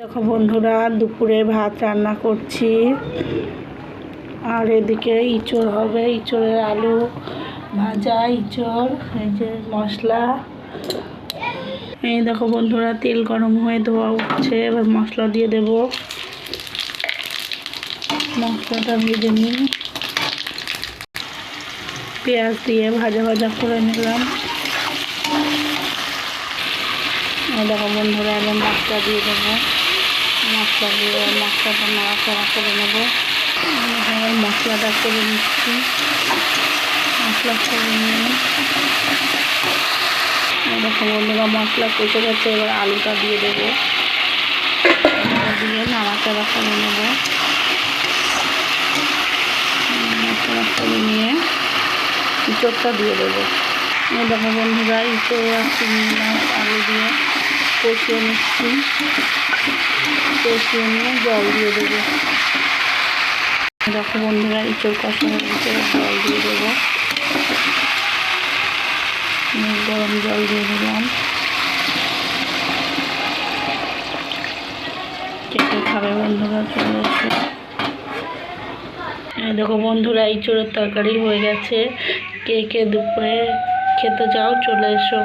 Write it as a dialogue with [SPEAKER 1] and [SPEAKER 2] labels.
[SPEAKER 1] দেখো বন্ধুরা, দুপুরে ভাত রান্না করছি আর এদিকে ইঁচড় হবে। ইঁচড়ের আলু ভাজা, ইঁচড়, এই যে মশলা। এই দেখো বন্ধুরা, তেল গরম হয়ে ধোয়া উঠছে, এবার মশলা দিয়ে দেব। মশলাটা ভেজে নিই, পেঁয়াজ দিয়ে ভাজা ভাজা করে নিলাম। দেখো বন্ধুরা, এবার মশলা দিয়ে দেবো। মশলা দিয়ে মশলাটা নাড়াচাড়া করে নেবো। মশলাটা করে নিচ্ছি। মশলা করে নিয়ে দেখো বন্ধুরা, মশলা কষে গেছে, এবার আলুটা দিয়ে দেবো। দিয়ে নাড়াচাড়া করে নেবো। নাড়াচাড়া করে নিয়ে ইঁচড়টা দিয়ে দেবো। দেখো বন্ধুরা, ইঁচড় আর চিংড়ি মাছ আলু দিয়ে কষিয়ে নিচ্ছি। কষিয়ে নিয়ে জল দিয়ে দেবো। দেখো বন্ধুরা, ইঁচড় কষানোর ভিতরে জল দিয়ে দেবো। গরম জল দিয়ে দিলাম। খেতে খাবে বন্ধুরা, চলে এসো। দেখো বন্ধুরা, ইঁচড়ের তরকারি হয়ে গেছে। কে কে দুপুরে খেতে চাও চলে এসো।